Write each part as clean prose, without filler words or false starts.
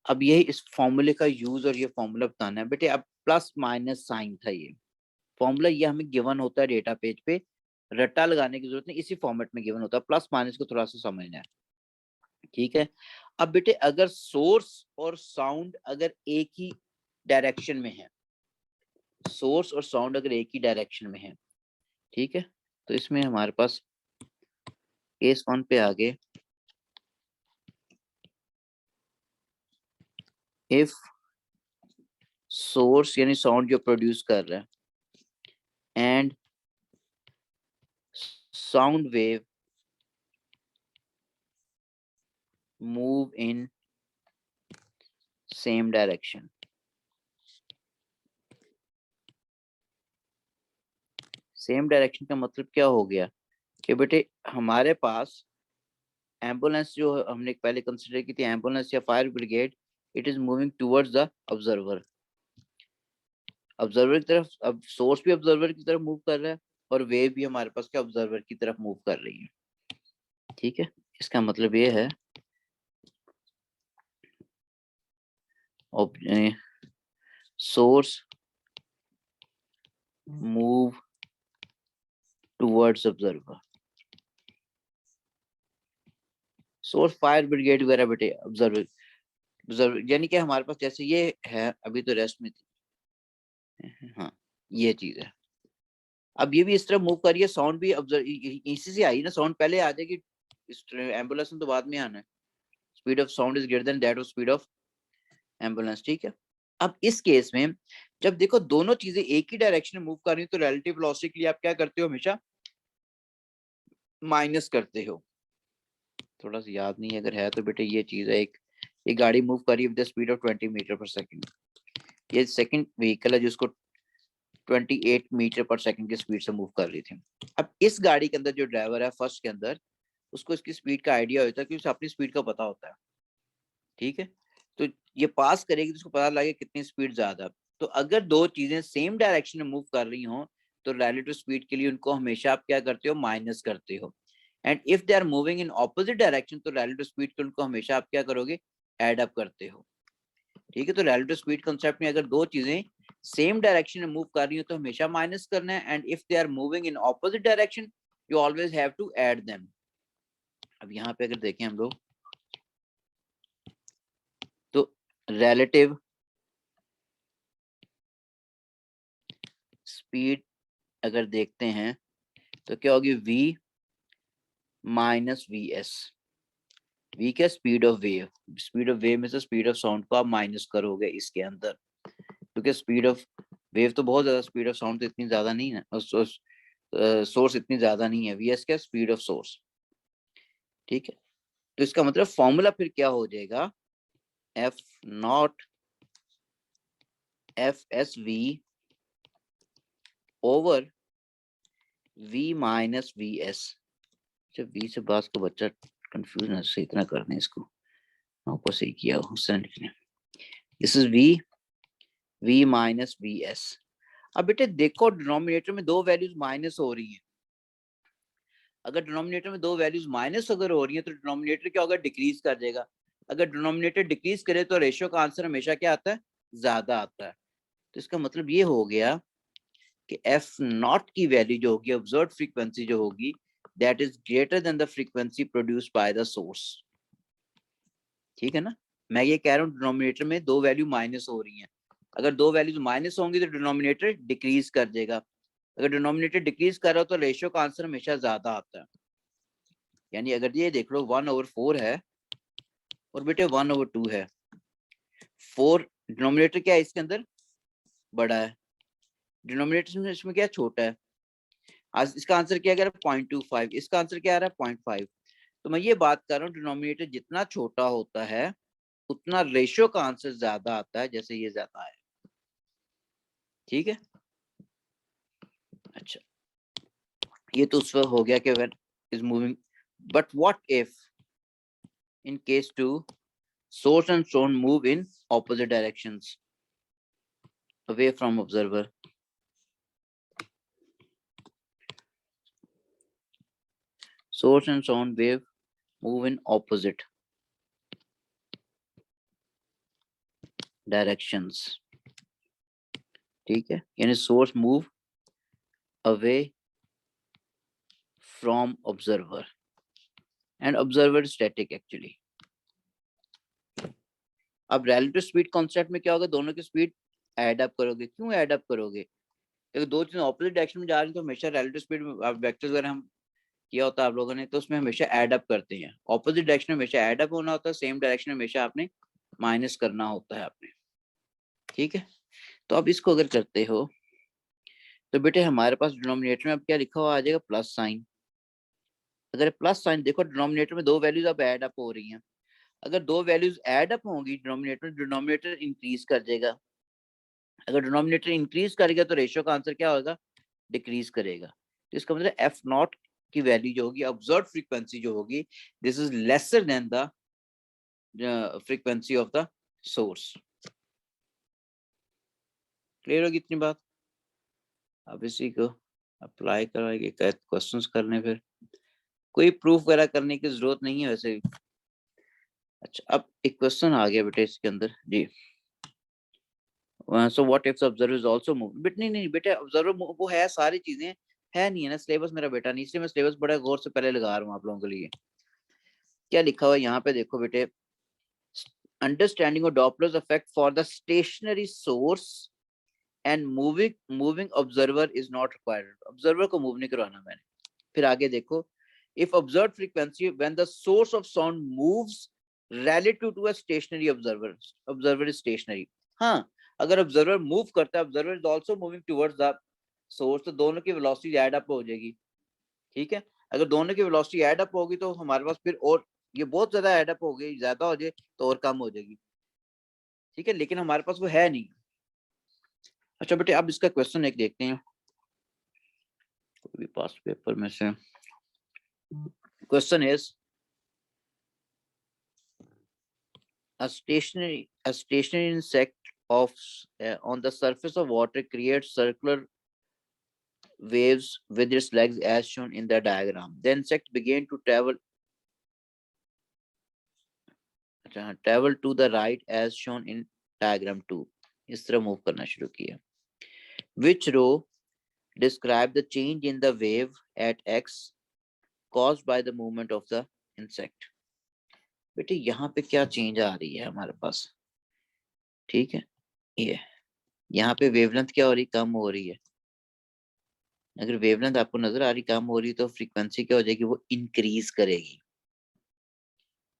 अब यही इस फॉर्मूले का यूज और ये फॉर्मूला बताना है बेटे। अब प्लस माइनस साइन था ये फॉर्मूला, ये हमें गिवन होता है डेटा पेज पे, रट्टा लगाने की जरूरत नहीं, इसी फॉर्मेट में गिवन होता है। प्लस माइनस को थोड़ा सा समझना है, ठीक है। अब बेटे अगर सोर्स और साउंड अगर एक ही डायरेक्शन में है, सोर्स और साउंड अगर एक ही डायरेक्शन में है, ठीक है, तो इसमें हमारे पास केस 1 पे आगे, इफ सोर्स यानी साउंड जो प्रोड्यूस कर रहा है and sound wave move in same direction. Same direction का मतलब क्या हो गया कि बेटे हमारे पास एम्बुलेंस जो हमने पहले कंसीडर की थी, एम्बुलेंस या fire brigade, it is moving towards the observer. Observer की तरफ, अब सोर्स भी ऑब्जर्वर की तरफ मूव कर रहा है और वेव भी हमारे पास क्या ऑब्जर्वर की तरफ मूव कर रही है, ठीक है। इसका मतलब ये है source move towards observer, source fire brigade वगैरह बेटे ऑब्जर्वर, ऑब्जर्वर यानी कि हमारे पास जैसे ये है, अभी तो रेस्ट में थी, हाँ ये चीज है। अब ये भी इस तरह मूव करिए, साउंड भी ऑब्जर्व इसी से आई ना, साउंड पहले आ जाएगी, एम्बुलेंस में तो बाद में आना है। Speed of sound is greater than that of speed of ambulance, ठीक है। अब इस केस में जब देखो दोनों चीजें एक ही डायरेक्शन में मूव कर रही हैं, तो रिलेटिव वेलोसिटी के लिए आप क्या करते हो, हमेशा माइनस करते हो। थोड़ा सा याद नहीं अगर है तो बेटे ये चीज है, एक ये गाड़ी मूव कर रही है with the speed of 20 metre per second, ये सेकंड व्हीकल है जिसको 28 मीटर पर सेकंड की स्पीड से मूव कर रही थी। अब इस गाड़ी के अंदर जो ड्राइवर है फर्स्ट के अंदर, उसको इसकी स्पीड का आइडिया होता है क्योंकि उसे अपनी स्पीड का पता होता है, ठीक है। तो ये पास करेगी तो उसको पता लगेगा कितनी स्पीड ज्यादा। तो अगर दो चीजें सेम डायरेक्शन में मूव कर रही हो तो रिलेटिव स्पीड के लिए उनको हमेशा आप क्या करते हो, माइनस करते हो। And if they are moving in opposite direction तो रिलेटिव स्पीड के उनको हमेशा आप क्या करोगे, एड अप करते हो, ठीक है। तो रिलेटिव स्पीड कंसेप्ट में अगर दो चीजें सेम डायरेक्शन में मूव कर रही हो तो हमेशा माइनस करना है, and if they are moving in opposite direction you always have to add them. अब यहाँ पे अगर देखें हम लोग तो रिलेटिव स्पीड अगर देखते हैं तो क्या होगी, v minus V S. V क्या, speed of wave, speed of wave में से स्पीड ऑफ साउंड को आप माइनस करोगे इसके अंदर, क्योंकि स्पीड ऑफ वेव तो बहुत ज्यादा, स्पीड ऑफ साउंड तो इतनी ज्यादा नहीं है, सोर्स इतनी ज्यादा नहीं है, वी एस क्या, स्पीड ऑफ सोर्स, ठीक है। तो इसका मतलब फॉर्मूला फिर क्या हो जाएगा, F not F S we over v minus V S. जब v से बास को बच्चा कंफ्यूज से इतना करने इसको, ऊपर से किया उससे लिखने, this is v minus V S. अब बेटे देखो डिनोमिनेटर में दो वैल्यूज माइनस हो रही हैं, अगर डिनोमिनेटर में दो वैल्यूज माइनस अगर हो रही है तो डिनोमिनेटर क्या होगा, डिक्रीज कर देगा। अगर डिनोमिनेटर डिक्रीज करे तो रेशियो का आंसर हमेशा क्या आता है, ज्यादा आता है। तो इसका मतलब ये हो गया कि एफ नॉट की वैल्यू जो होगी, ऑब्जर्व्ड फ्रीक्वेंसी जो होगी, that is greater than the frequency produced by the source, ठीक है ना। मैं ये कह रहा हूँ डिनोमिनेटर में दो वैल्यू माइनस हो रही हैं, अगर दो वैल्यूज माइनस होंगी तो डिनोमिनेटर डिक्रीज कर देगा, अगर डिनोमिनेटर डिक्रीज कर रहा हो तो रेशियो का आंसर हमेशा ज्यादा आता है। यानी अगर ये देख लो 1/4 है और बेटे 1/2 है, 4 डिनोमिनेटर क्या है इसके अंदर, बड़ा है, डिनोमिनेटर में इसमें क्या छोटा है। आज इसका आंसर क्या कह रहा है, 0.25, इसका आंसर क्या आ रहा है, 0.5। तो मैं ये बात कर रहा हूँ डिनोमिनेटर जितना छोटा होता है उतना रेशियो का आंसर ज्यादा आता है, जैसे ये ज्यादा है, ठीक है। अच्छा, ये तो उस वक्त हो गया कि when is moving, but what if in case two source and sound move in opposite directions away from observer, source and sound wave move in opposite directions, ठीक है, यानी source move away from observer and observer static actually. अब relative speed concept में क्या होगा, दोनों की speed add up करोगे। क्यों ऐड अप करोगे? अगर दो चीजें ऑपोजिट डायरेक्शन में जा रही हैं तो हमेशा रिलेटिव स्पीड में, आप वेक्टर्स वगैरह हम किया होता है आप लोगों ने, तो उसमें हमेशा ऐड अप करते हैं। ऑपोजिट डायरेक्शन में हमेशा ऐड अप होना होता है, सेम डायरेक्शन में हमेशा आपने माइनस करना होता है आपने, ठीक है। तो अब इसको अगर करते हो तो बेटे हमारे पास डिनोमिनेटर में अब क्या लिखा हुआ आ जाएगा, प्लस साइन। अगर प्लस साइन देखो, डिनोमिनेटर में दो वैल्यूज अब ऐड अप हो रही हैं। अगर दो वैल्यूज ऐड अप होंगी डिनोमिनेटर इंक्रीज कर जाएगा। अगर डिनोमिनेटर इंक्रीज करेगा तो रेशियो का आंसर क्या होगा, डिक्रीज करेगा। तो इसका मतलब एफ नॉट की वैल्यू जो होगी, ऑब्जर्व फ्रीक्वेंसी जो होगी, this is lesser than the frequency of the source. Clear होगी इतनी बात? अब इसी को अप्लाई कराएंगे, क्वेश्चंस करने, फिर कोई प्रूफ वगैरह करने की जरूरत नहीं है वैसे। अच्छा, अब एक क्वेश्चन आ गया बेटे इसके अंदर जी। So what if observer is also move, but नहीं बेटा, ऑब्जर्वर वो है, सारी चीजें है नहीं है ना, सिलेबस मेरा बेटा नहीं, इसलिए मैं सिलेबस बड़ा गौर से पहले लगा रहा हूँ आप लोगों के लिए। क्या लिखा हुआ है यहाँ पे देखो बेटे, understanding of Doppler's effect for the stationary source and moving observer is not required. Observer को मूव नहीं करवाना मैंने। फिर आगे देखो, if observe frequency when the source of sound moves relative to a stationary observer, observer is stationary। हाँ, अगर observer move करता है, observer is also moving towards the source, तो दोनों की वेलोसिटी ऐड अप हो जाएगी, ठीक है। अगर दोनों की वेलोसिटी ऐड अप होगी तो हमारे पास फिर, और ये बहुत ज्यादा ऐड अप हो गई, ज्यादा हो जाए तो और कम हो जाएगी, ठीक है, लेकिन हमारे पास वो है नहीं। अच्छा बेटे, अब इसका क्वेश्चन एक देखते हैं, कोई भी पास पेपर में से। Question is, a stationary insect of on the surface of water creates circular waves with its legs as shown in the diagram. The insect began to travel to the right as shown in diagram 2। इस तरह move करना शुरू किया। Which row describe the change in the wave at x caused by the movement of the insect? बेटे यहाँ पे क्या change आ रही है हमारे पास, ठीक है, ये यहाँ पे वेवलेंथ क्या हो रही, कम हो रही है। अगर वेवलेंथ आपको नजर आ रही कम हो रही तो फ्रीक्वेंसी क्या हो जाएगी, वो इंक्रीज करेगी,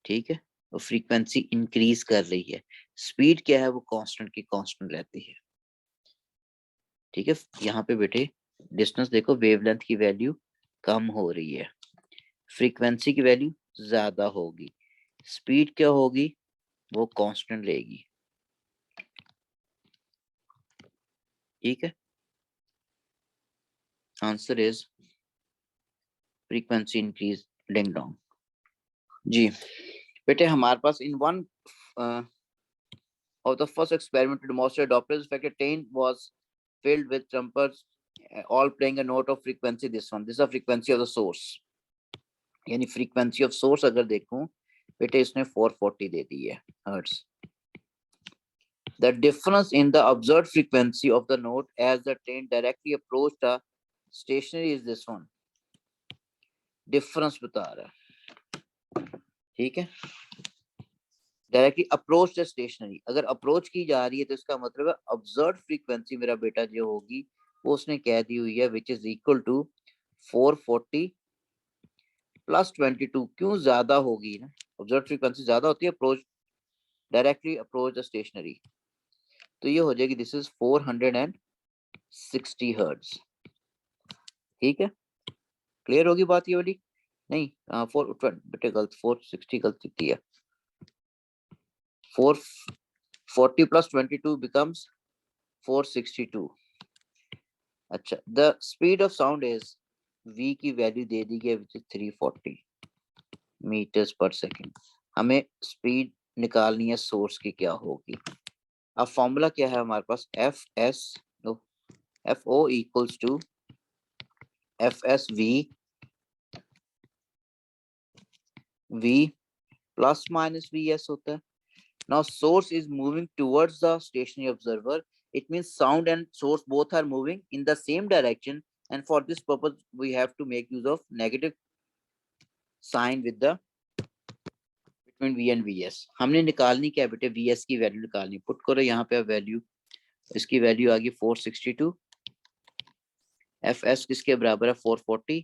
ठीक है, वो फ्रीक्वेंसी इंक्रीज कर रही है। स्पीड क्या है, वो कांस्टेंट की कांस्टेंट रहती है, ठीक है। यहाँ पे बेटे डिस्टेंस देखो, वेवलेंथ की वैल्यू कम हो रही है, फ्रीक्वेंसी की वैल्यू ज्यादा होगी, स्पीड क्या होगी, वो कांस्टेंट लेगी, ठीक है। Answer is frequency increase, ding dong जी। बेटे हमारे पास in one of the first experiment to demonstrate Doppler's effect, a train was filled with trumpets, all playing a note of frequency, this one, this is the frequency of the source, यानी frequency of source अगर देखूं बेटे इसने 440 दे दी है hertz। The difference in the observed frequency of the note as the train directly approached the stationary is this one, difference बता रहा है, ठीक है। डायरेक्टली अप्रोच द स्टेशनरी, अगर अप्रोच की जा रही है तो इसका मतलब है ऑब्जर्व फ्रीक्वेंसी मेरा बेटा जो होगी वो उसने कह दी हुई है, which is equal to 440 plus 22। क्यों ज्यादा होगी ना, ऑब्जर्व फ्रीक्वेंसी ज्यादा होती है approach, directly approach the stationary, तो ये हो जाएगी दिस इज 460 हर्ट्ज, ठीक है। क्लियर होगी बात ये वाली? नहीं, 4 गलत, 460 गलती थी, 440 plus 22 becomes 462। अच्छा, the speed of sound is, v की वैल्यू दे दी गई विच इज 340 मीटर्स पर सेकंड। हमें स्पीड निकालनी है सोर्स की क्या होगी। अब फॉर्मूला क्या है हमारे पास, F O equals to F S V plus minus V S होता है। Now source is moving towards the stationary observer. It means sound and source both are moving in the same direction, and for this purpose we have to make use of negative sign with the between V and Vs. हमने निकालनी क्या है बेटे, Vs की value निकालनी, put करो यहाँ पे वैल्यू, इसकी वैल्यू आ गई 462, Fs किसके बराबर है 440,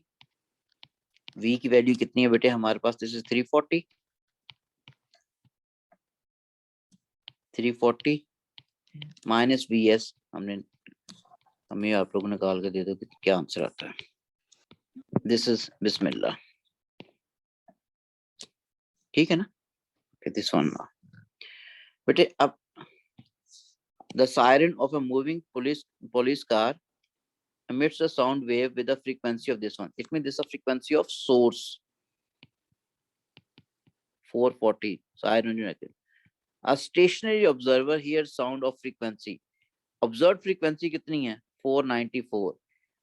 V की वैल्यू कितनी है बेटे हमारे पास, दिस इज 340, 340 माइनस Vs, हमें आप लोग निकाल के दे दो कि क्या आंसर आता है, दिस इज बिस्मिल्लाह, ठीक है ना, दिस वन ना बेटे। अब the siren of a moving police car emits a sound wave with the frequency of this one. It means this is a frequency of source 440 siren united. A stationary observer hears sound of frequency. Observed frequency कितनी है 494.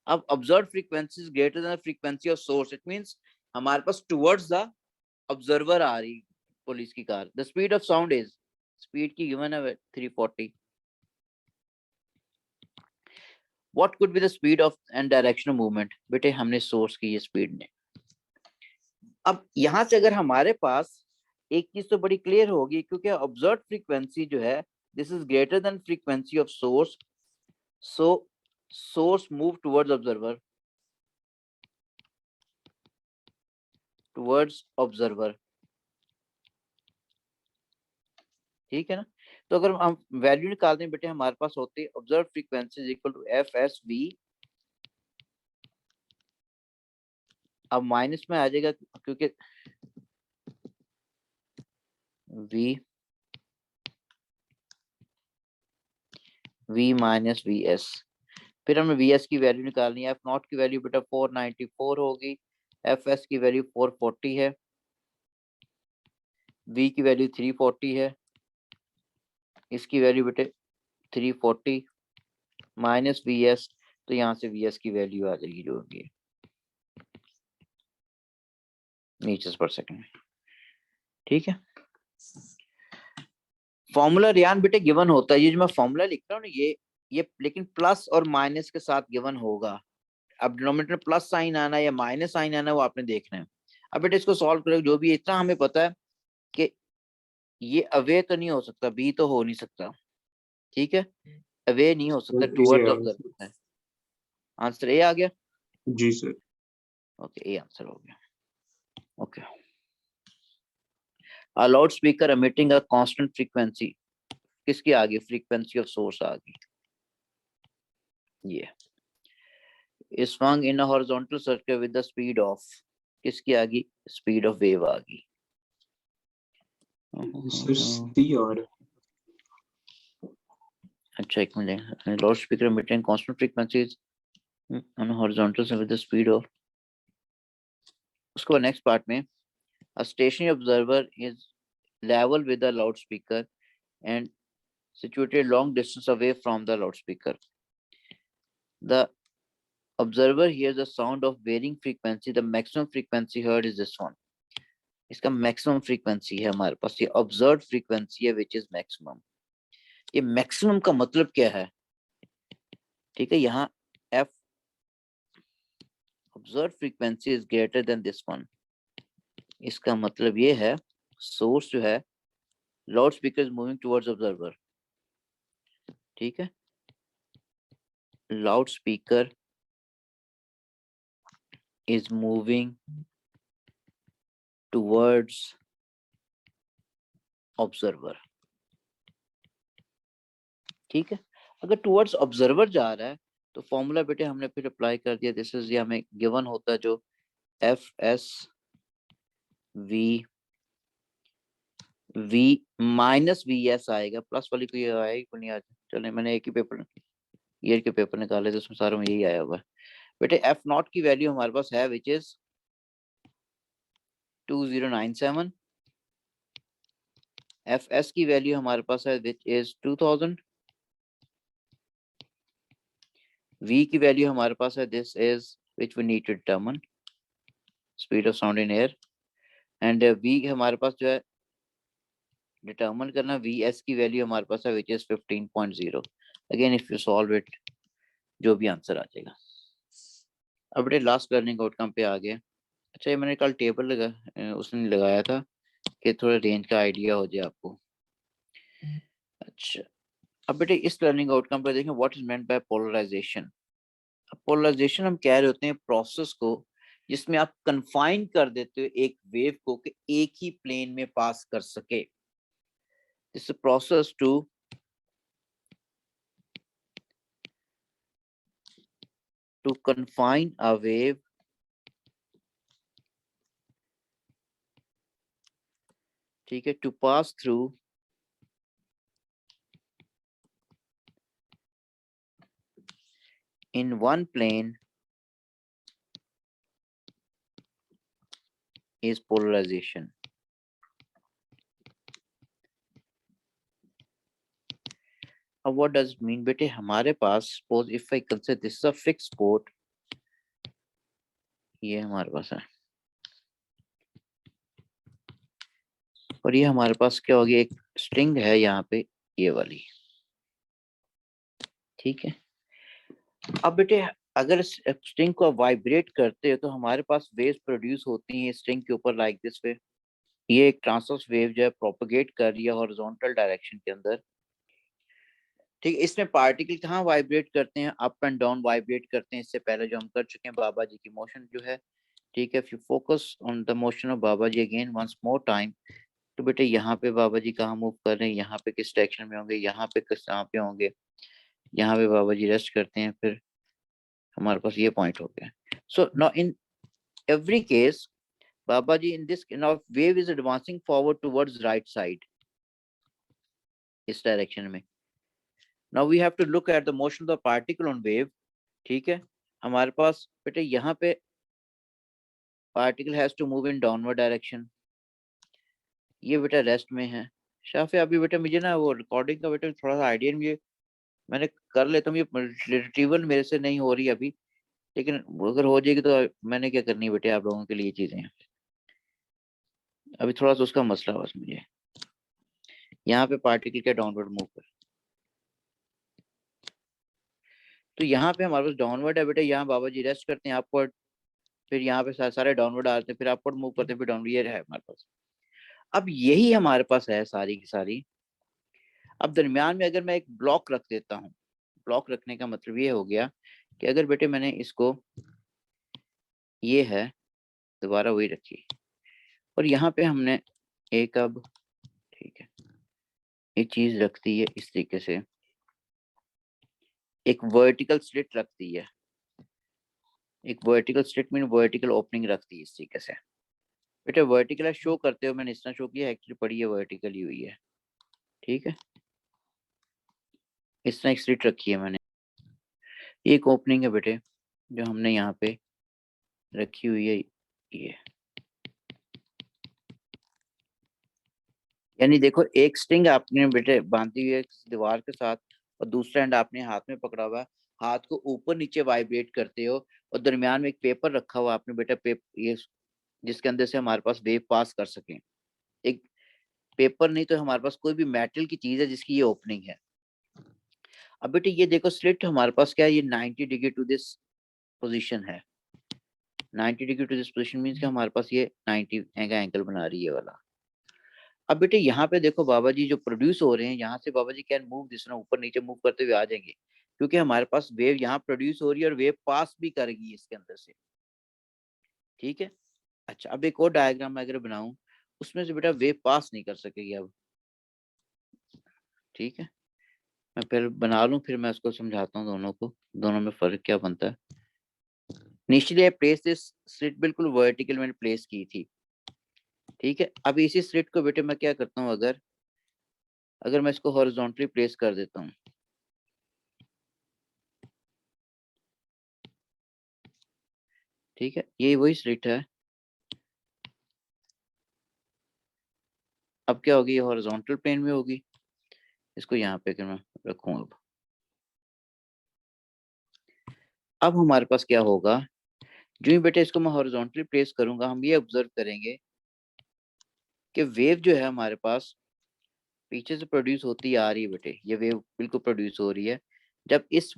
अब observed frequency is greater than the frequency of source. It means हमारे पास towards the observer आ रही police की car. The speed of sound is, speed की given है 340. What could be the speed of and direction of movement? बेटे हमने source की ये speed ने, अब यहां से अगर हमारे पास एक चीज तो बड़ी क्लियर होगी, क्योंकि ऑब्जर्व फ्रीक्वेंसी जो है this is greater than frequency of source, so source move towards observer, towards observer, ठीक है ना। तो अगर हम वैल्यू निकालते हैं बेटे हमारे पास होती है observe frequency is equal to F S V, अब माइनस में आ जाएगा क्योंकि v माइनस वी एस, फिर हमें वी एस की वैल्यू निकालनी है, एफ नॉट की वैल्यू बेटा 494 होगी, एफ एस की वैल्यू 440 है, v की वैल्यू 340 है, इसकी वैल्यू बेटे 340 माइनस वी एस, तो यहाँ से वी एस की वैल्यू आ जाएगी जो होगी मीटर्स पर सेकंड, ठीक है। फॉर्मूला रियान बेटे गिवन होता है, ये जो मैं फॉर्मूला लिख रहा हूँ ना ये लेकिन प्लस और माइनस के साथ गिवन होगा। अब डिनोमिनेटर में प्लस साइन आना या माइनस साइन आना वो आपने देखना है। अब बेटे इसको सॉल्व करें, जो भी इतना हमें पता है कि ये अवे तो नहीं हो सकता, बी तो हो नहीं सकता, ठीक है, अवे नहीं हो सकता, टुवर्ड्स ऑब्जर्वर है। आंसर ए आ गया जी सर, ओके, ए आंसर हो गया। Okay, a loudspeaker emitting a constant frequency, किसकी आ गई, फ्रीक्वेंसी ऑफ सोर्स आ गई, ये is swung in a horizontal circle with the speed of, किसकी आ गई, स्पीड ऑफ वेव आ गई, सर सी और अच्छा एक minute, loudspeaker emitting constant frequencies on a horizontal circle with the speed of, उसको नेक्स्ट पार्ट में a stationary observer is level with the loudspeaker and situated long distance away from the loudspeaker. The observer hears the sound of varying frequency. The maximum frequency heard is this one. इसका maximum frequency है हमारे पास, ये observe frequency है which is maximum. ये maximum का मतलब क्या है, ठीक है, यहाँ F observe frequency is greater than this one, इसका मतलब ये है सोर्स जो है loud speaker is moving towards observer, ठीक है, loud speaker is moving towards observer, ठीक है। अगर टुवर्ड्स ऑब्जर्वर जा रहा है तो फॉर्मूला बेटे हमने फिर अप्लाई कर दिया, दिस इज, ये हमें गिवन होता है जो F S we minus V S आएगा, प्लस वाली कोई आएगी नहीं आज, चले मैंने एक ही पेपर ईयर के पेपर निकाले तो उसमें सारों में यही आया हुआ है बेटे। एफ नॉट की वैल्यू हमारे पास है विच इज 2097, एफ एस की वैल्यू हमारे पास है विच इज 2000, v की वैल्यू हमारे पास है this is which we need to determine speed of sound in air, and v हमारे पास जो है डिटर्मिन करना vs की वैल्यू हमारे पास है which is 15.0। Again if you solve it जो भी आंसर आ जाएगा। अब बेटे लास्ट लर्निंग आउटकम पे आ गए। अच्छा ये मैंने कल टेबल उसने लगाया था कि थोड़ा रेंज का आइडिया हो जाए आपको। अच्छा अब बेटे इस लर्निंग आउटकम पे देखें what is meant by polarisation. Polarisation हम कह रहे होते हैं प्रोसेस को जिसमें आप कन्फाइन कर देते हो एक वेव को कि एक ही प्लेन में पास कर सके। This process to confine a wave ठीक है to pass through in one plane is polarization। अब what does it mean बेटे हमारे पास suppose if I consider this is a fixed port, ये हमारे पास है और ये हमारे पास क्या होगी एक स्ट्रिंग है यहाँ पे ये वाली, ठीक है। अब बेटे अगर स्ट्रिंग को वाइब्रेट करते हो तो हमारे पास वेव्स प्रोड्यूस होती हैं स्ट्रिंग के ऊपर लाइक दिस वे। ये एक ट्रांसवर्स वेव जो है प्रोपगेट कर रही है हॉरिजॉन्टल डायरेक्शन के अंदर, ठीक है। इसमें पार्टिकल कहाँ वाइब्रेट करते हैं, अप एंड डाउन वाइब्रेट करते हैं। इससे पहले जो हम कर चुके हैं बाबा जी की मोशन जो है, ठीक है। If you focus on the motion of Baba ji again once more time, तो बेटे यहाँ पे बाबा जी कहाँ मूव कर रहे हैं, यहाँ पे किस डायरेक्शन में होंगे, यहाँ पे किस यहाँ पे होंगे, यहाँ पे बाबा जी रेस्ट करते हैं, फिर हमारे पास ये पॉइंट हो गया। So now in every case Baba ji in this now wave is advancing forward towards right side, इस डायरेक्शन में। Now we have to look at the motion of the particle on wave, ठीक है। हमारे पास बेटे यहाँ पे particle has to move in downward direction, ये बेटा रेस्ट में है। शाफे अभी बेटा मुझे ना वो रिकॉर्डिंग का बेटा थोड़ा सा आइडिया नहीं, मैंने कर लेता हूँ, ये रिट्रीवल मेरे से नहीं हो रही अभी, लेकिन अगर हो जाएगी तो मैंने क्या करनी है बेटे आप लोगों के लिए चीजें, अभी थोड़ा सा उसका मसला बस मुझे। यहाँ पे पार्टिकल के डाउनवर्ड मूव कर, तो यहाँ पे हमारे पास डाउनवर्ड है बेटे, यहाँ बाबा जी रेस्ट करते हैं अपवर्ड, फिर यहाँ पे सारे डाउनवर्ड आते हैं, फिर अपवर्ड मूव करते हैं, फिर डाउनवर्ड, ये है हमारे पास। अब यही हमारे पास है सारी की सारी। अब दरमियान में अगर मैं एक ब्लॉक रख देता हूँ, ब्लॉक रखने का मतलब ये हो गया कि अगर बेटे मैंने इसको, ये है दोबारा वही रखी, और यहाँ पे हमने एक अब, ठीक है, एक चीज रख दी है इस तरीके से, एक वर्टिकल स्लिट रख दी है, एक vertical slit mean vertical opening रख दी इस तरीके से। बेटे वर्टिकल शो करते हो, मैंने इस तरह शो किया, एक्चुअली पड़ी है वर्टिकल ही हुई है, ठीक है। इस तरह एक स्लिट रखी है मैंने, एक ओपनिंग है बेटे जो हमने यहाँ पे रखी हुई है, ये यानी देखो एक स्ट्रिंग आपने बेटे बांधी हुई है दीवार के साथ और दूसरा एंड आपने हाथ में पकड़ा हुआ है, हाथ को ऊपर नीचे वाइब्रेट करते हो और दरमियान में एक पेपर रखा हुआ आपने बेटा, ये जिसके अंदर से हमारे पास वेव पास कर सके। एक पेपर नहीं तो हमारे पास कोई भी मेटल की चीज है जिसकी ये ओपनिंग है। अब बेटे ये देखो स्लिट हमारे पास क्या है, ये 90 डिग्री टू दिस पोजीशन है, 90 degree to this position means कि हमारे पास ये 90 का एंगल बना रही है वाला। अब बेटे यहाँ पे देखो बाबा जी जो प्रोड्यूस हो रहे हैं, यहाँ से बाबा जी कैन मूव दिस, ऊपर नीचे मूव करते हुए आ जाएंगे, क्योंकि हमारे पास वेव यहाँ प्रोड्यूस हो रही है और वेव पास भी करेगी इसके अंदर से, ठीक है। अच्छा अब एक और डायग्राम मैं अगर बनाऊं, उसमें से बेटा वेव पास नहीं कर सकेगी अब, ठीक है। मैं पहले बना लूं फिर मैं उसको समझाता हूँ दोनों को, दोनों में फर्क क्या बनता है। Initially I place this slit बिल्कुल वर्टिकल मैंने प्लेस की थी, ठीक है। अब इसी स्लिट को बेटे मैं क्या करता हूँ, अगर अगर मैं इसको हॉरिजॉन्टली प्लेस कर देता हूँ, ठीक है, ये वही स्लिट है। अब क्या होगी, ये हॉरिजॉन्टल प्लेन में होगी, इसको यहाँ पे मैं रखूँ। अब हमारे पास क्या होगा, जो ही बेटे इसको मैं हॉरिजॉन्टली प्लेस करूंगा, हम ये ऑब्जर्व करेंगे कि वेव जो है हमारे पास पीछे से प्रोड्यूस होती आ रही है बेटे, ये वेव बिल्कुल प्रोड्यूस हो रही है। जब इस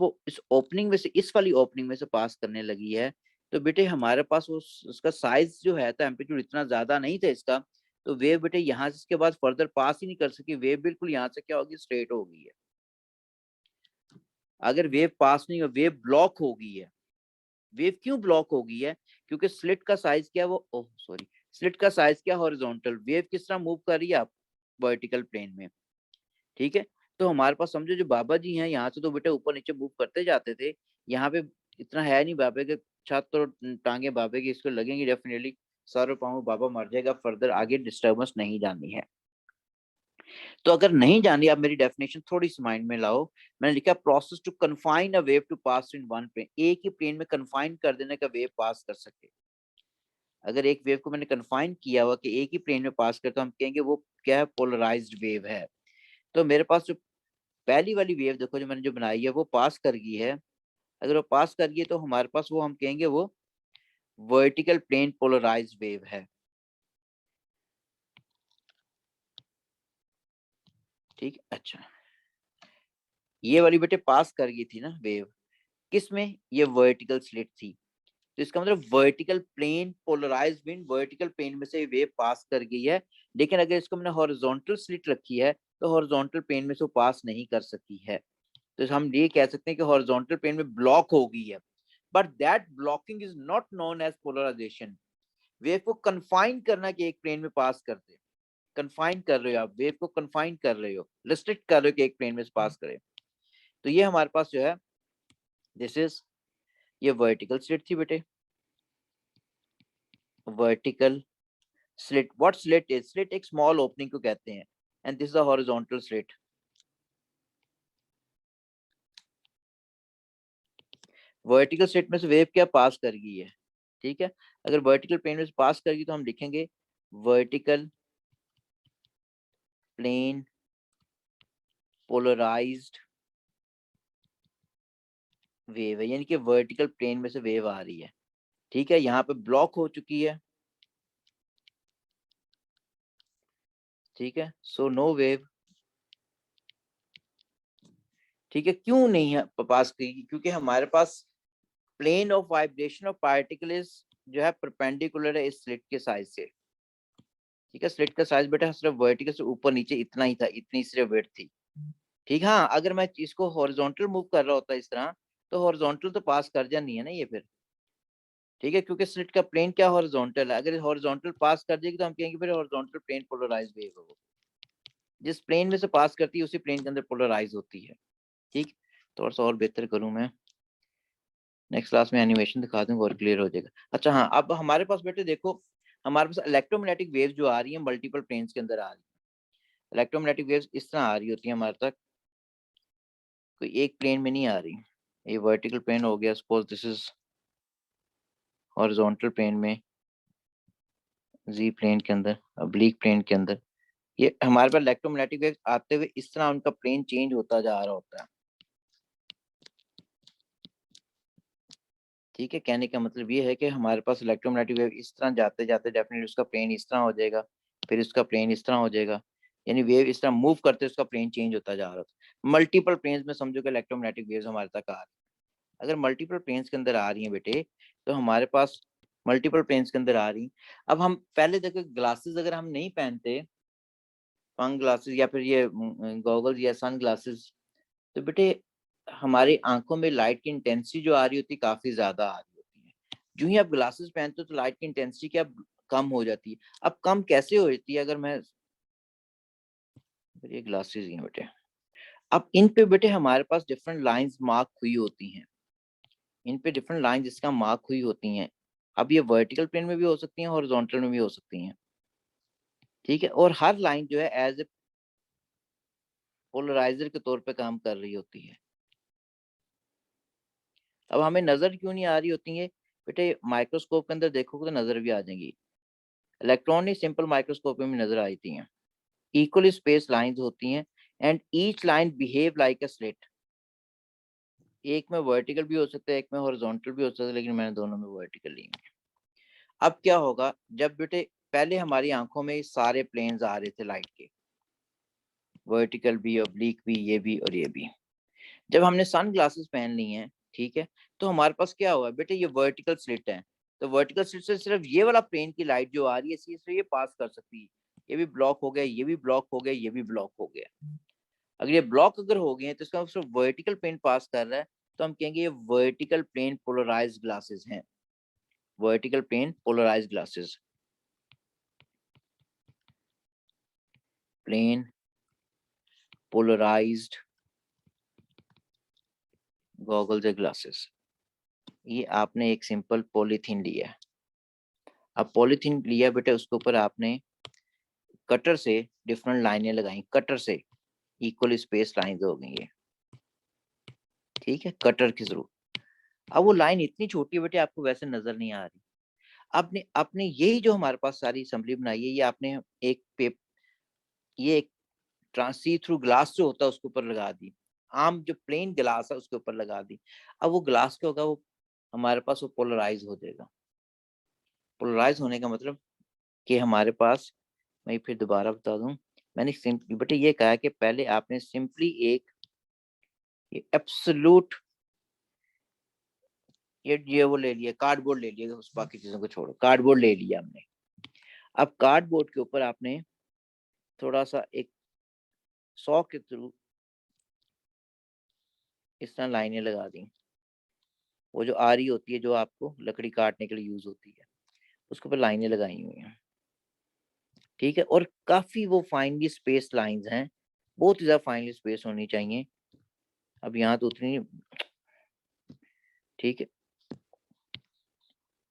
ओपनिंग में से, इस वाली ओपनिंग में से पास करने लगी है, तो बेटे हमारे पास उसका साइज जो है, तो एम्पलीट्यूड इतना ज्यादा नहीं था इसका, तो वेव बेटे यहाँ से इसके बाद फर्दर पास ही नहीं कर सकी, वेव बिल्कुल यहाँ से क्या होगी, स्ट्रेट हो गई है। अगर वेव पास नहीं हो, वेव ब्लॉक हो गई है। वेव क्यों ब्लॉक हो गई है? क्योंकि स्लिट का साइज क्या, वो ओह सॉरी, स्लिट का साइज क्या, हॉरिजॉन्टल। वेव किस तरह मूव कर रही है, आप वर्टिकल प्लेन में, ठीक है। तो हमारे पास समझो जो बाबा जी हैं, यहाँ से तो बेटे ऊपर नीचे मूव करते जाते थे, यहाँ पे इतना है नहीं बाबे के, छत और टांगे बाबे की इसको लगेंगी डेफिनेटली, सर और पाँव, बाबा मर जाएगा, फर्दर आगे डिस्टर्बेंस नहीं जानी है। तो अगर नहीं जानी, आप मेरी डेफिनेशन थोड़ी सी माइंड में लाओ। मैंने लिखा process to confine a wave to pass in one plane, एक ही प्लेन में कन्फाइन कर देने का वेव पास कर सके। अगर एक वेव को मैंने कन्फाइन किया हुआ कि एक ही प्लेन में पास करता, हम कहेंगे वो क्या है, पोलराइज्ड वेव है। तो मेरे पास जो पहली वाली वेव देखो जो मैंने जो बनाई है, वो पास कर गई है। अगर वो पास कर गई है, तो हमारे पास वो, हम कहेंगे वो वर्टिकल प्लेन पोलराइज्ड वेव है, ठीक। अच्छा, ये वाली बेटे पास कर गई थी ना वेव, किसमें, ये वर्टिकल स्लिट थी, तो इसका मतलब vertical plane polarised wind, vertical plane में से वेव पास कर गई है। लेकिन अगर इसको मैंने हॉरिजॉन्टल स्लिट रखी है, तो हॉरिजॉन्टल प्लेन में से पास नहीं कर सकी है। तो हम ये कह सकते हैं कि हॉरिजॉन्टल प्लेन में ब्लॉक हो गई है, but that blocking is not known as polarization. Wave को कन्फाइन करना कि एक प्लेन में पास कर दे, कन्फाइन कर रहे हो आप, वेव को कन्फाइन कर रहे हो, रिस्ट्रिक्ट कर रहे हो कि एक प्लेन में से पास करे। तो ये हमारे पास जो है, दिस इज, ये वर्टिकल स्लिट थी बेटे, vertical slit. What slit is? Slit एक small opening को कहते हैं, and this is a horizontal slit. Vertical slit में से वेव क्या पास कर गई है, ठीक है। अगर वर्टिकल प्लेन में से पास कर गई, तो हम लिखेंगे वर्टिकल प्लेन पोलराइज्ड वेव है, यानी कि वर्टिकल प्लेन में से वेव आ रही है, ठीक है। यहाँ पे ब्लॉक हो चुकी है, ठीक है, सो नो वेव, ठीक है। क्यों नहीं है पास की, क्योंकि हमारे पास plane of vibration of particle is जो है परपेंडिकुलर है इस स्लिट के साइज से, ठीक है। स्लिट का साइज बेटा सिर्फ वर्टिकल से ऊपर नीचे इतना ही था, इतनी सिर्फ विड्थ थी, ठीक। हाँ, अगर मैं इसको हॉरिजॉन्टल मूव कर रहा होता इस तरह, तो हॉरिजॉन्टल तो पास कर जानी है ना ये फिर, ठीक है, क्योंकि स्लिट का प्लेन क्या हॉरिजॉन्टल है। अगर हॉरिजॉन्टल पास कर देगी, तो हम कहेंगे फिर हॉरिजॉन्टल प्लेन पोलराइज वेव है वो, जिस प्लेन में से पास करती है उसी प्लेन के अंदर पोलराइज होती है, ठीक। थोड़ा सा और बेहतर करूं मैं, नेक्स्ट क्लास में एनिमेशन दिखा दूंगा और क्लियर हो जाएगा। अच्छा हाँ, अब हमारे पास बेटे देखो, हमारे पास इलेक्ट्रोमैग्नेटिक वेव जो आ रही है मल्टीपल प्लेन्स के अंदर आ रही है। इलेक्ट्रोमैग्नेटिक वेव्स इस तरह आ रही होती है हमारे तक, कोई एक प्लेन में नहीं आ रही। ये वर्टिकल प्लेन हो गया, suppose this is horizontal plane में, जी प्लेन के अंदर, ऑब्लिक प्लेन के अंदर, ये हमारे पास इलेक्ट्रोमैग्नेटिक वेव्स आते हुए इस तरह उनका प्लेन चेंज होता जा रहा होता है, ठीक है। कहने का मतलब ये है कि हमारे पास इलेक्ट्रोमैग्नेटिक वेव इस तरह जाते जाते डेफिनेटली उसका प्लेन इस तरह हो जाएगा, फिर उसका प्लेन इस तरह हो जाएगा, यानी वेव इस तरह मूव करते उसका प्लेन चेंज होता जा रहा होता है। मल्टीपल प्लेन्स में समझो कि इलेक्ट्रोमैग्नेटिक वेव्स हमारे तक आ रही है। अगर मल्टीपल प्लेन्स के अंदर आ रही है बेटे, तो हमारे पास मल्टीपल प्लेन्स के अंदर आ रही, अब हम पहले देखो ग्लासेस अगर हम नहीं पहनते, सन ग्लासेस या फिर ये गॉगल्स या सन ग्लासेस, तो बेटे हमारी आंखों में लाइट की इंटेंसिटी जो आ रही होती है काफी ज्यादा आ रही होती है। जो ही आप ग्लासेस पहनते हो, तो लाइट की इंटेंसिटी क्या कम हो जाती है। अब कम कैसे हो जाती है, अगर मैं, ये ग्लासेस ही हैं बेटे, अब इन पे बेटे हमारे पास डिफरेंट लाइंस मार्क हुई होती हैं, इन पे डिफरेंट लाइन जिसका मार्क हुई होती हैं। अब ये वर्टिकल प्लेन में भी हो सकती हैं, हॉरिजॉन्टल में भी हो सकती हैं, ठीक है। और हर लाइन जो है एज ए पोलराइजर के तौर पे काम कर रही होती है। अब हमें नजर क्यों नहीं आ रही होती है बेटे, माइक्रोस्कोप के अंदर देखोगे तो नजर भी आ जाएंगी। इलेक्ट्रॉनिक सिंपल माइक्रोस्कोप में भी नजर आती हैं। इक्वली स्पेस लाइंस होती हैं, and each line behave like a slit. एक में वर्टिकल भी हो सकता है, एक में हॉरिजॉन्टल भी हो सकता है, लेकिन मैंने दोनों में वर्टिकल ली है। अब क्या होगा, जब बेटे पहले हमारी आंखों में सारे प्लेन्स आ रहे थे लाइट के, वर्टिकल भी, ऑब्लिक भी, ये भी और ये भी। जब हमने सन ग्लासेस पहन ली हैं, ठीक है, तो हमारे पास क्या हुआ बेटे, ये वर्टिकल स्लिट है, तो वर्टिकल स्लिट से सिर्फ ये वाला प्लेन की लाइट जो आ रही है इसी से ये पास कर सकती है। ये भी ब्लॉक हो गया, ये भी ब्लॉक हो गया, ये भी ब्लॉक हो गया। अगर ये ब्लॉक अगर हो गए हैं तो इसका मतलब सिर्फ वर्टिकल प्लेन पास कर रहा है, तो हम कहेंगे ये वर्टिकल प्लेन पोलराइज्ड ग्लासेस हैं। Vertical plane polarized glasses, plane polarized goggles या ग्लासेस। ये आपने एक सिंपल पॉलीथीन लिया है। अब पॉलीथीन लिया बेटे, उसके ऊपर आपने कटर से डिफरेंट लाइनें लगाई, कटर से इक्वल स्पेस लाइंस हो गई है, ठीक है, कटर के थ्रू। अब वो लाइन इतनी छोटी है बेटे आपको वैसे नजर नहीं आ रही। आपने आपने यही जो हमारे पास सारी असेंबली बनाई है, ये आपने ये एक सी थ्रू ग्लास जो होता है उसके ऊपर लगा दी, आम जो प्लेन ग्लास है उसके ऊपर लगा दी। अब वो ग्लास क्या होगा, वो हमारे पास वो पोलराइज हो जाएगा। पोलराइज होने का मतलब कि हमारे पास, मैं फिर दोबारा बता दूं, मैंने सिंपली बेटे ये कहा कि पहले आपने सिंपली एक एब्सोल्यूट ये वो ले लिया, कार्डबोर्ड ले लिया, उस बाकी चीजों को छोड़ो, कार्डबोर्ड ले लिया हमने। अब कार्डबोर्ड के ऊपर आपने थोड़ा सा एक 100 के थ्रू इस तरह लाइनें लगा दी। वो जो आरी होती है जो आपको लकड़ी काटने के लिए यूज होती है, उसके ऊपर लाइनें लगाई हुई हैं, ठीक है। और काफी वो फाइनली स्पेस लाइंस हैं, बहुत ही ज्यादा फाइनली स्पेस होनी चाहिए। अब यहाँ तो उतनी, ठीक है।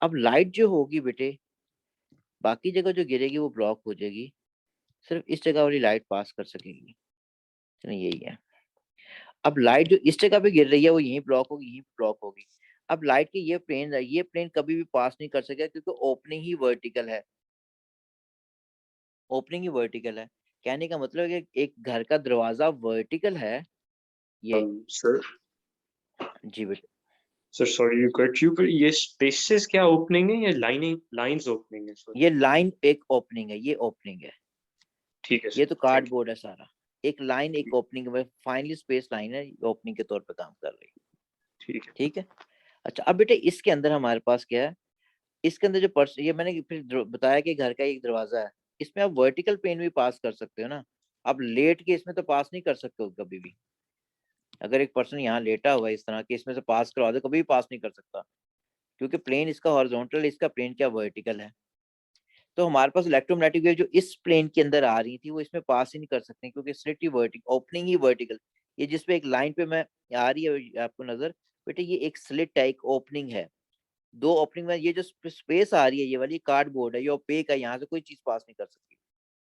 अब लाइट जो होगी बेटे, बाकी जगह जो गिरेगी वो ब्लॉक हो जाएगी, सिर्फ इस जगह वाली लाइट पास कर सकेगी। चलिए यही है। अब लाइट जो इस जगह पे गिर रही है वो यहीं ब्लॉक होगी, यहीं ब्लॉक होगी। अब लाइट की ये प्लेन कभी भी पास नहीं कर सकेगा क्योंकि ओपनिंग ही वर्टिकल है, ओपनिंग ही वर्टिकल है। कहने का मतलब है कि एक घर का दरवाजा वर्टिकल है ये। सर जी बेटे, sir sorry you cut you, पर ये स्पेसेस क्या ओपनिंग है या लाइनिंग लाइंस ओपनिंग है? सर ये लाइन एक ओपनिंग है, ये ओपनिंग है। ठीक है ये सर, तो थैंक कार्डबोर्ड है सारा, एक लाइन एक यू। ओपनिंग में फाइनली स्पेस लाइन है, ओपनिंग के तौर पे काम कर रही है, ठीक है। ठीक है। अच्छा अब बेटे इसके अंदर हमारे पास क्या है, इसके अंदर जो पर्स, ये मैंने फिर बताया कि घर का एक दरवाजा है, इसमें आप वर्टिकल पेन भी पास कर सकते हो ना। आप लेट के इसमें तो पास नहीं कर सकते हो कभी भी। अगर एक पर्सन यहाँ लेटा हुआ है इस तरह के, इसमें से पास करवा दे, कभी भी पास नहीं कर सकता, क्योंकि प्लेन इसका हॉरिजॉन्टल, इसका प्लेन क्या वर्टिकल है। तो हमारे पास इलेक्ट्रोमैग्नेटिक वेव जो इस प्लेन के अंदर आ रही थी वो इसमें पास ही नहीं कर सकते, क्योंकि स्लिट ही वर्टिकल, ओपनिंग ही वर्टिकल। ये जिसपे एक लाइन पे मैं आ रही है आपको नजर, बेटे ये एक स्लिट है, एक ओपनिंग है, दो ओपनिंग में ये जो स्पेस आ रही है ये वाली कार्डबोर्ड है, ये ओपेक है, यहाँ से कोई चीज पास नहीं कर सकती।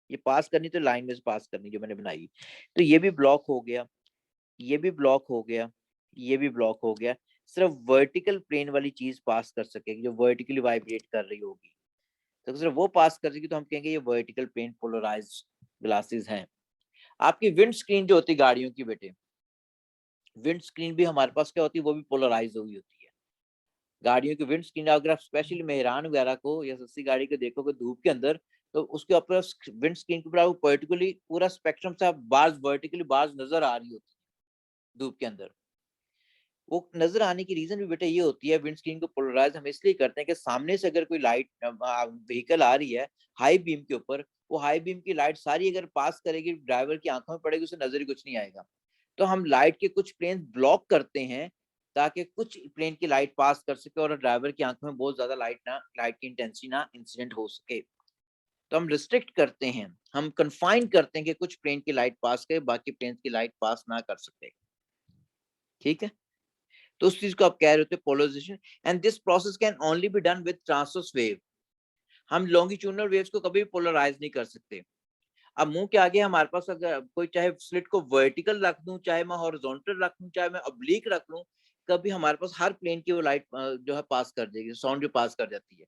ये पास करनी तो लाइन में से पास करनी जो मैंने बनाई। तो ये भी ब्लॉक हो गया, ये भी ब्लॉक हो गया, ये भी ब्लॉक हो गया। सिर्फ वर्टिकल प्लेन वाली चीज पास कर सकेगी जो वर्टिकली वाइब्रेट कर रही होगी, तो सिर्फ वो पास कर सकेगी, तो हम कहेंगे ये वर्टिकल प्लेन पोलराइज्ड ग्लासेस हैं। आपकी विंड स्क्रीन जो होती है गाड़ियों की बेटे, विंड स्क्रीन भी हमारे पास क्या होती है, वो भी पोलराइज हुई होती है। गाड़ियों की विंड स्क्रीन अगर आप स्पेशली मेहरान वगैरह को या सस्ती गाड़ी को देखोगे धूप के अंदर, तो उसके ऊपर विंड स्क्रीन के ऊपर आपको पर्टिकुलरली पूरा स्पेक्ट्रम से बार्स, वर्टिकली बार्स नजर आ रही होती है धूप के अंदर। वो नजर आने की रीजन भी बेटा ये होती है, विंड स्क्रीन को पोलराइज हम इसलिए करते हैं कि सामने से अगर कोई लाइट व्हीकल आ रही है हाई बीम के ऊपर, वो हाई बीम की लाइट सारी अगर पास करेगी ड्राइवर की आंखों में पड़ेगी, उसे नजर ही कुछ नहीं आएगा। तो हम लाइट के कुछ प्लेन ब्लॉक करते हैं ताकि कुछ प्लेन की लाइट पास कर सके और ड्राइवर की आंखों में बहुत ज्यादा लाइट की इंटेंसिटी ना इंसिडेंट हो सके। तो हम रिस्ट्रिक्ट करते हैं, हम कन्फाइन करते हैं कि कुछ प्लेन की लाइट पास करे, बाकी प्लेन की लाइट पास ना कर सके, ठीक है। तो उस चीज को आप कह रहे होते polarization, and this process can only be done with transverse wave. हम लॉन्गिट्यूडनल वेव्स को कभी भी पोलराइज नहीं कर सकते। अब मुंह के आगे हमारे पास अगर कोई चाहे स्लिट को वर्टिकल रख दूं, चाहे मैं हॉरिजॉन्टल रख दूं, चाहे मैं ऑब्लिक रख लूं, कभी हमारे पास हर प्लेन की वो लाइट जो है पास कर देगी, साउंड जो पास कर जाती है,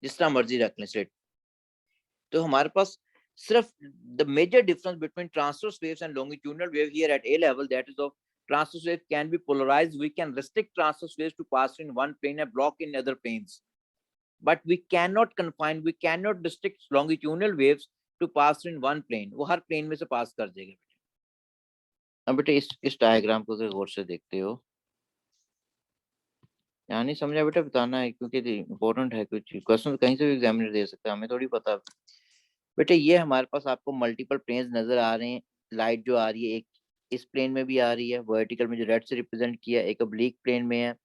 जिस तरह मर्जी रख लें स्लिट। तो हमारे पास सिर्फ the major difference between transverse waves and longitudinal wave here at a level, that is of transverse wave can be polarized. We can restrict transverse waves to pass in one plane and block in other planes, but we cannot restrict longitudinal waves to pass in one plane. वो हर plane में से pass कर देगा। अब बेटा इस diagram को अगर गौर से देखते हो, यहाँ नहीं समझा बेटा बताना है, क्योंकि इम्पोर्टेंट है, कुछ क्वेश्चन कहीं से भी एग्जामिनर दे सकता है, हमें थोड़ी पता। बेटा ये हमारे पास आपको मल्टीपल प्लेन्स नजर आ रहे हैं। लाइट जो आ रही है, एक इस प्लेन में भी आ रही है, वर्टिकल में जो रेड से रिप्रेजेंट किया, एक ओब्लिक प्लेन में है,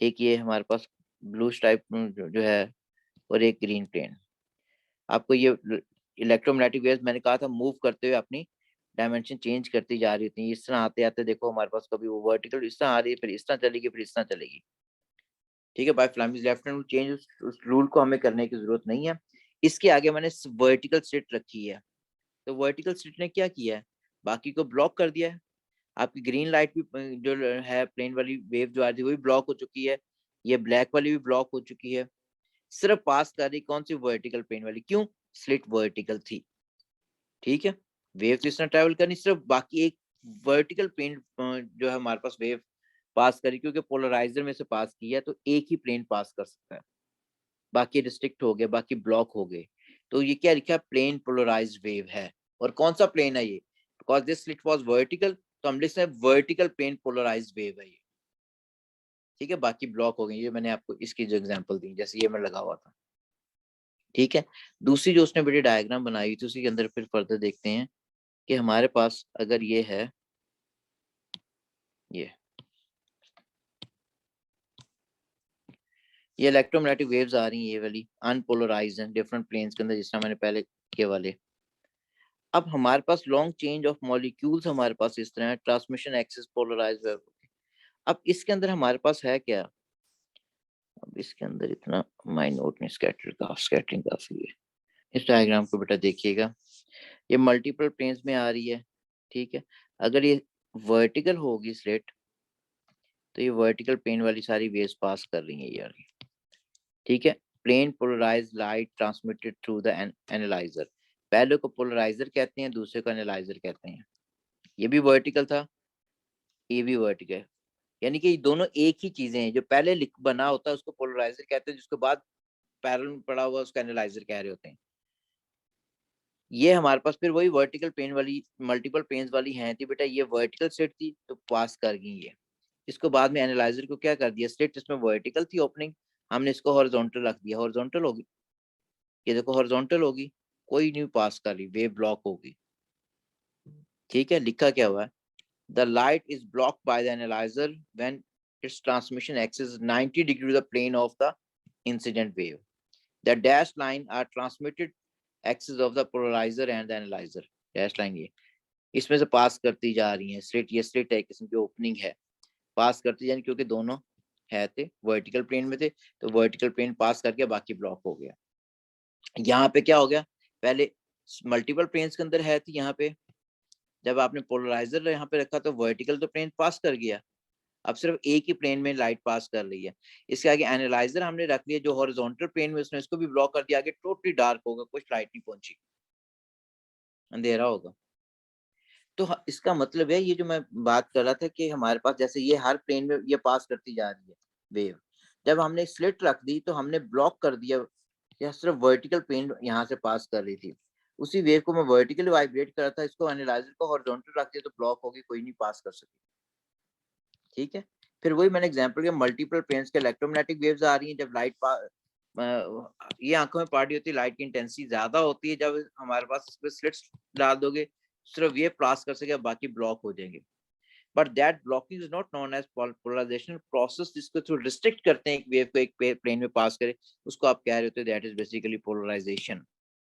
एक ये हमारे पास ब्लू टाइप जो है, और एक ग्रीन प्लेन। आपको ये इलेक्ट्रोमैग्नेटिक वेव्स मैंने कहा था मूव करते हुए अपनी डायमेंशन चेंज करती जा रही होती है। इस तरह आते आते देखो हमारे पास कभी वो वर्टिकल इस तरह आ रही है, फिर इस तरह चलेगी, फिर इस तरह चलेगी। ठीक है, by Fleming left hand change, उस रूल को हमें करने की जरूरत नहीं है। इसके आगे मैंने वर्टिकल स्लिट रखी है, तो वर्टिकल स्लिट ने क्या किया है, बाकी को ब्लॉक कर दिया है। आपकी ग्रीन लाइट भी जो है प्लेन वाली वेव जो आ रही है वो भी ब्लॉक हो चुकी है, ये ब्लैक वाली भी ब्लॉक हो चुकी है। सिर्फ पास कर रही कौन सी, वर्टिकल प्लेन वाली। क्यों, स्लिट वर्टिकल थी। ठीक है, वेव तो इस तरह ट्रेवल करनी, सिर्फ बाकी एक वर्टिकल प्लेन जो है हमारे पास वेव पास करी, क्योंकि पोलराइजर में से पास किया तो एक ही प्लेन पास कर सकता है, बाकी रिस्ट्रिक्ट हो गए, बाकी ब्लॉक हो गए। तो ये क्या लिखा है, प्लेन पोलराइज्ड वेव है। और कौन सा प्लेन है ये, because this slit was vertical, तो हम लिख सकते हैं वर्टिकल प्लेन पोलराइज्ड वेव है ये। ठीक है, बाकी ब्लॉक हो गए। ये मैंने आपको इसकी जो एग्जांपल दी, जैसे ये मैं लगा हुआ था। ठीक है, दूसरी जो उसने बड़ी डायग्राम बनाई थी उसी के अंदर फिर फर्दर देखते हैं कि हमारे पास अगर ये है, ये इलेक्ट्रोमैग्नेटिक वेव्स आ रही हैं, ये वाली अनपोलराइज्ड हैं डिफरेंट प्लेन्स के अंदर, जिस तरह मैंने पहले के वाले। अब हमारे पास लॉन्ग चेंज ऑफ मॉलिक्यूल्स हमारे पास इस तरह है, ट्रांसमिशन एक्सिस पोलराइज्ड वेव। अब इसके अंदर हमारे पास है क्या, अब इसके अंदर इतना माइन्यूट नहीं, स्कैटरिंग काफी है। इस डायग्राम को बेटा देखिएगा, ये मल्टीपल प्लेन्स में आ रही है। ठीक है, अगर ये वर्टिकल होगी स्लेट, तो ये वर्टिकल प्लेन वाली सारी वेव्स पास कर रही है यार। ठीक है, plane polarized light transmitted through the analyzer. पहले को पोलराइजर कहते हैं, दूसरे को एनालाइजर कहते हैं। ये भी वर्टिकल था, ये भी वर्टिकल, यानी कि दोनों एक ही चीजें हैं। जो पहले लिख बना होता है उसको पोलराइजर कहते हैं, जिसके बाद पैरेलल में पड़ा हुआ उसको एनालाइजर कह रहे होते हैं। ये हमारे पास फिर वही वर्टिकल प्लेन वाली मल्टीपल प्लेन्स वाली हैं थी बेटा, ये वर्टिकल स्लिट थी तो पास कर गई ये। इसको बाद में एनालाइजर को क्या कर दिया, स्लिट इसमें वर्टिकल थी ओपनिंग, हमने इसको हॉरिजॉन्टल रख दिया, हॉरिजॉन्टल होगी, ये देखो हॉरिजॉन्टल होगी, कोई नहीं पास कर रही, वेव ब्लॉक होगी। ठीक है, लिखा क्या हुआ है, the light is blocked by the analyser when its transmission axis is 90 degree to the plane of the incident wave. The dashed line are transmitted axis of the polarizer and the analyzer. Dash line ये इसमें से पास करती जा रही है, slit ये slit है किस्म की ओपनिंग है, पास करती जानी, क्योंकि दोनों है थे वर्टिकल प्लेन में थे, तो वर्टिकल प्लेन पास करके बाकी ब्लॉक हो गया। यहाँ पे क्या हो गया, पहले मल्टीपल प्लेन्स के अंदर है थी, यहाँ पे जब आपने पोलराइजर यहाँ पे रखा तो वर्टिकल तो प्लेन पास कर गया, अब सिर्फ एक ही प्लेन में लाइट पास कर रही है। इसके आगे एनालाइजर हमने रख लिया जो हॉरिजॉन्टल प्लेन में, उसने इसको भी ब्लॉक कर दिया, आगे टोटली डार्क होगा, कुछ लाइट नहीं पहुंची, अंधेरा होगा। तो इसका मतलब है, ये जो मैं बात कर रहा था कि हमारे पास जैसे ये हर प्लेन में ये पास करती जा रही है वेव, जब हमने स्लिट रख दी तो हमने ब्लॉक कर दिया, या सिर्फ वर्टिकल प्लेन यहाँ से पास कर रही थी, उसी वेव को मैं वर्टिकली वाइब्रेट कर रहा था, इसको एनालाइजर को हॉरिजॉन्टल रख दिया तो ब्लॉक होगी, कोई नहीं पास कर सकी। ठीक है, फिर वही मैंने एग्जांपल किया, मल्टीपल प्लेन्स के इलेक्ट्रोमैग्नेटिक वेव्स आ रही हैं, जब लाइट ये आंखों में पड़ रही होती है, लाइट की इंटेंसिटी ज्यादा होती है, जब हमारे पास इस पे स्लिट्स डाल दोगे सिर्फ ये पास कर सके, बाकी ब्लॉक हो जाएंगे। But that blocking is not known as polarization process, जिसको थ्रू रिस्ट्रिक्ट करते हैं एक वेव को एक प्लेन में पास करे, उसको आप कह रहे होते हैं दैट इज बेसिकली पोलराइजेशन।